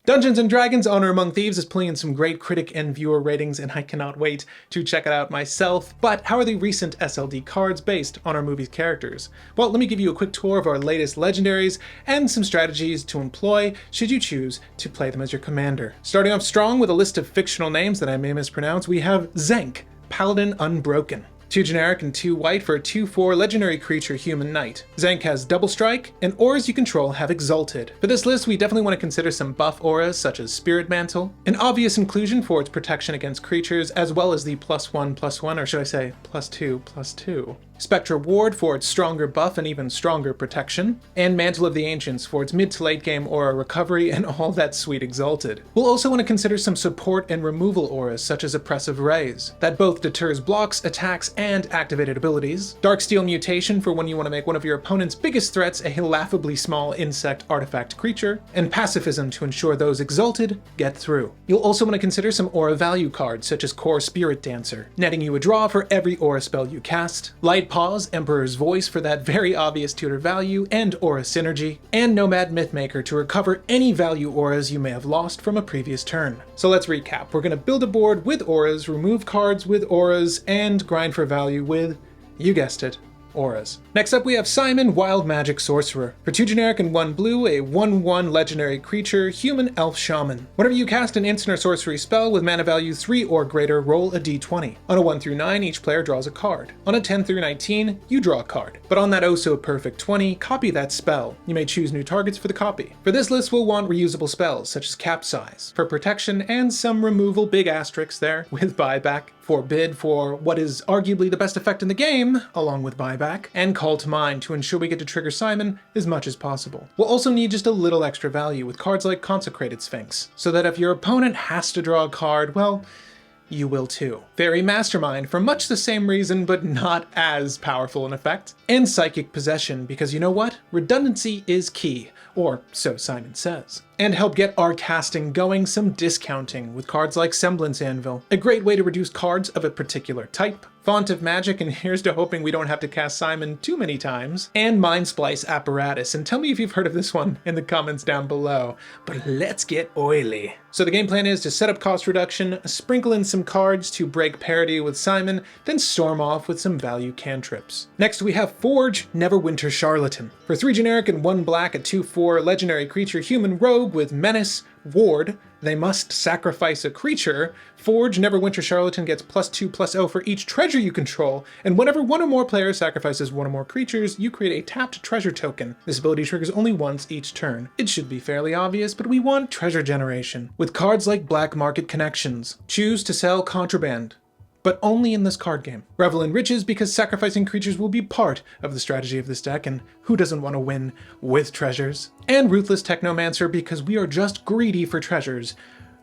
Dungeons & Dragons Honor Among Thieves is pulling in some great critic and viewer ratings, and I cannot wait to check it out myself. But how are the recent SLD cards based on our movie's characters? Well, let me give you a quick tour of our latest legendaries and some strategies to employ should you choose to play them as your commander. Starting off strong with a list of fictional names that I may mispronounce, we have Xenk, Paladin Unbroken. 2 generic and 2 white for a 2/4 legendary creature human knight. Xenk has double strike, and auras you control have exalted. For this list, we definitely want to consider some buff auras such as Spirit Mantle, an obvious inclusion for its protection against creatures, as well as the +1/+1, or should I say +2/+2. Spectra Ward for its stronger buff and even stronger protection, and Mantle of the Ancients for its mid to late game aura recovery and all that sweet exalted. We'll also want to consider some support and removal auras such as Oppressive Rays, that both deters blocks, attacks, and activated abilities, Darksteel Mutation for when you want to make one of your opponent's biggest threats a laughably small insect artifact creature, and Pacifism to ensure those exalted get through. You'll also want to consider some aura value cards such as Core Spirit Dancer, netting you a draw for every aura spell you cast, Light Pause, Emperor's Voice for that very obvious tutor value and aura synergy, and Nomad Mythmaker to recover any value auras you may have lost from a previous turn. So let's recap. We're going to build a board with auras, remove cards with auras, and grind for value with, you guessed it, auras. Next up we have Simon, Wild Magic Sorcerer. For 2 generic and 1 blue, a 1/1 legendary creature, human elf shaman. Whenever you cast an instant or sorcery spell with mana value 3 or greater, roll a d20. On a 1 through 9, each player draws a card. On a 10 through 19, you draw a card. But on that oh so perfect 20, copy that spell. You may choose new targets for the copy. For this list, we'll want reusable spells such as Capsize for protection and some removal, big asterisks there, with buyback. Forbid for what is arguably the best effect in the game, along with buyback, and Call to Mind to ensure we get to trigger Simon as much as possible. We'll also need just a little extra value with cards like Consecrated Sphinx, so that if your opponent has to draw a card, well, you will too. Fairy Mastermind for much the same reason, but not as powerful an effect. And Psychic Possession, because you know what? Redundancy is key, or so Simon says. And help get our casting going, some discounting with cards like Semblance Anvil, a great way to reduce cards of a particular type. Font of Magic, and here's to hoping we don't have to cast Simon too many times. And Mind Splice Apparatus, and tell me if you've heard of this one in the comments down below. But let's get oily. So the game plan is to set up cost reduction, sprinkle in some cards to break parity with Simon, then storm off with some value cantrips. Next we have Forge, Neverwinter Charlatan. For 3 generic and 1 black, a 2/4 legendary creature human rogue with Menace, Ward, they must sacrifice a creature. Forge Neverwinter Charlatan gets +2/+0 for each treasure you control, and whenever one or more players sacrifices one or more creatures, you create a tapped treasure token. This ability triggers only once each turn. It should be fairly obvious, but we want treasure generation. With cards like Black Market Connections, choose to sell contraband, but only in this card game. Revel in Riches, because sacrificing creatures will be part of the strategy of this deck, and who doesn't want to win with treasures? And Ruthless Technomancer, because we are just greedy for treasures.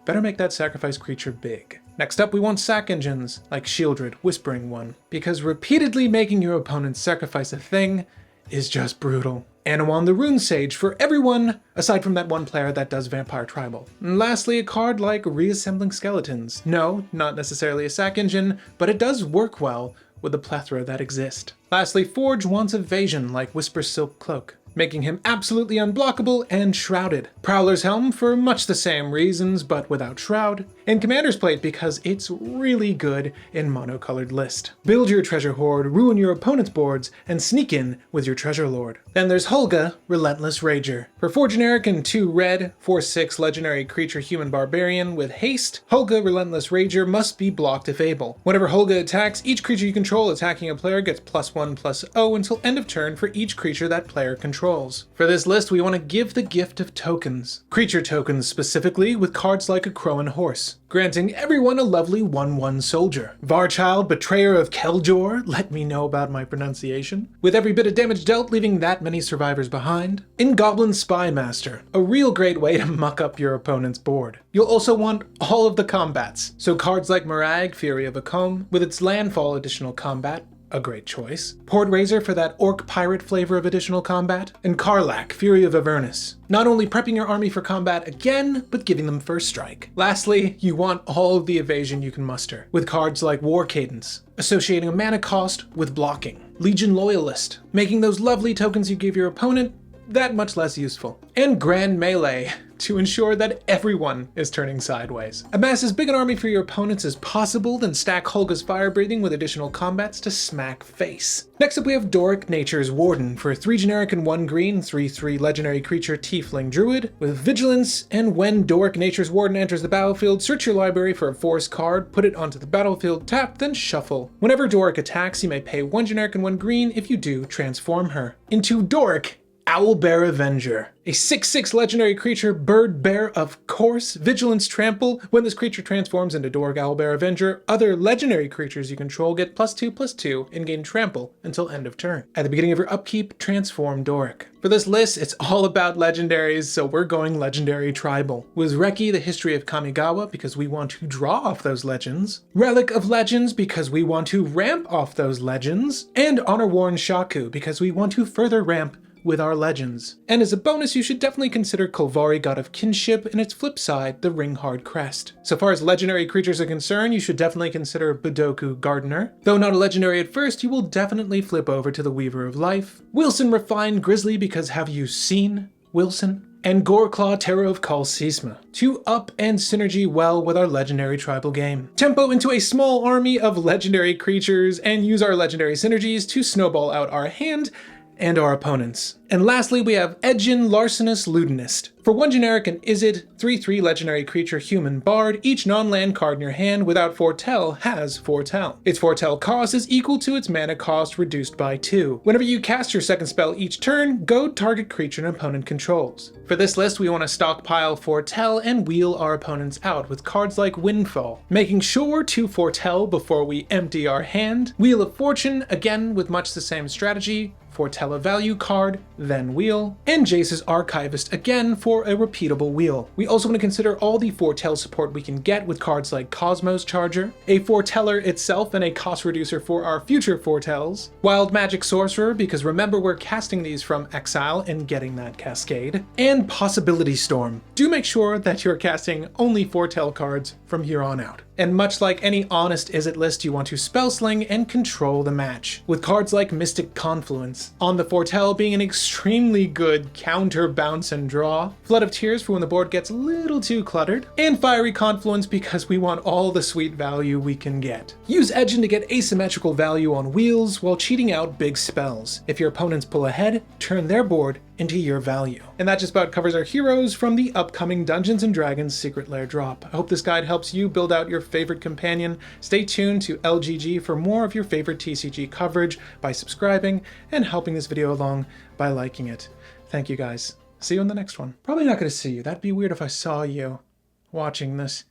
Better make that sacrifice creature big. Next up we want sack engines, like Shieldred, Whispering One, because repeatedly making your opponent sacrifice a thing is just brutal. Anawan the Rune Sage for everyone, aside from that one player that does Vampire Tribal. And lastly, a card like Reassembling Skeletons. No, not necessarily a sack engine, but it does work well with the plethora that exist. Lastly, Forge wants evasion like Whisper Silk Cloak, making him absolutely unblockable and shrouded. Prowler's Helm for much the same reasons, but without Shroud. And Commander's Plate because it's really good in monocolored list. Build your treasure hoard, ruin your opponent's boards, and sneak in with your treasure lord. Then there's Holga, Relentless Rager. For 4 generic and 2 red, 4/6 legendary creature human barbarian with haste, Holga Relentless Rager must be blocked if able. Whenever Holga attacks, each creature you control attacking a player gets +1/+0 until end of turn for each creature that player controls. For this list, we want to give the gift of tokens. Creature tokens specifically, with cards like a Crowan Horse, granting everyone a lovely 1/1 soldier. Varchild, Betrayer of Keljor, let me know about my pronunciation, with every bit of damage dealt leaving that many survivors behind. In Goblin Spy Master, a real great way to muck up your opponent's board. You'll also want all of the combats, so cards like Morag, Fury of Acomb, with its landfall additional combat, a great choice. Port Razor for that orc pirate flavor of additional combat, and Karlak, Fury of Avernus, not only prepping your army for combat again, but giving them first strike. Lastly, you want all of the evasion you can muster, with cards like War Cadence, associating a mana cost with blocking. Legion Loyalist, making those lovely tokens you give your opponent that much less useful. And Grand Melee, to ensure that everyone is turning sideways. Amass as big an army for your opponents as possible, then stack Holga's fire breathing with additional combats to smack face. Next up we have Doric, Nature's Warden, for 3 generic and 1 green, 3/3 legendary creature tiefling druid with vigilance, and when Doric, Nature's Warden enters the battlefield, search your library for a force card, put it onto the battlefield tap, then shuffle. Whenever Doric attacks, you may pay 1 generic and 1 green. If you do, transform her into Doric, Owlbear Avenger. A 6/6 legendary creature, bird bear of course, vigilance trample. When this creature transforms into Doric Owlbear Avenger, other legendary creatures you control get +2/+2 and gain trample until end of turn. At the beginning of your upkeep, transform Doric. For this list, it's all about legendaries, so we're going legendary tribal. With Reki, the history of Kamigawa, because we want to draw off those legends. Relic of Legends, because we want to ramp off those legends. And Honor-Worn Shaku, because we want to further ramp with our legends. And as a bonus, you should definitely consider Kolvari, God of Kinship, and its flip side, the Ringhard Crest. So far as legendary creatures are concerned, you should definitely consider Budoku Gardener. Though not a legendary at first, you will definitely flip over to the Weaver of Life. Wilson Refined Grizzly, because have you seen Wilson? And Goreclaw, Terror of Kal Sisma, to up and synergy well with our legendary tribal game. Tempo into a small army of legendary creatures and use our legendary synergies to snowball out our hand and our opponents. And lastly, we have Edgin, Larcenous, Lutenist. For 1 generic and Izzet, 3/3 legendary creature human bard, each non-land card in your hand without foretell has foretell. Its foretell cost is equal to its mana cost reduced by 2. Whenever you cast your second spell each turn, goad target creature an opponent controls. For this list, we want to stockpile foretell and wheel our opponents out with cards like Windfall, making sure to foretell before we empty our hand. Wheel of Fortune, again with much the same strategy, foretell a value card, then wheel, and Jace's Archivist, again for a repeatable wheel. We also want to consider all the foretell support we can get with cards like Cosmos Charger, a foreteller itself and a cost reducer for our future foretells, Wild Magic Sorcerer, because remember we're casting these from exile and getting that cascade, and Possibility Storm. Do make sure that you're casting only foretell cards from here on out. And much like any honest Izzet list, you want to spell sling and control the match, with cards like Mystic Confluence, on the foretell being an extremely good counter bounce and draw, Flood of Tears for when the board gets a little too cluttered, and Fiery Confluence because we want all the sweet value we can get. Use Edgin to get asymmetrical value on wheels while cheating out big spells. If your opponents pull ahead, turn their board into your value. And that just about covers our heroes from the upcoming Dungeons & Dragons Secret Lair Drop. I hope this guide helps you build out your favorite companion. Stay tuned to LGG for more of your favorite TCG coverage by subscribing and helping this video along by liking it. Thank you guys. See you in the next one. Probably not going to see you. That'd be weird if I saw you watching this.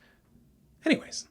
Anyways.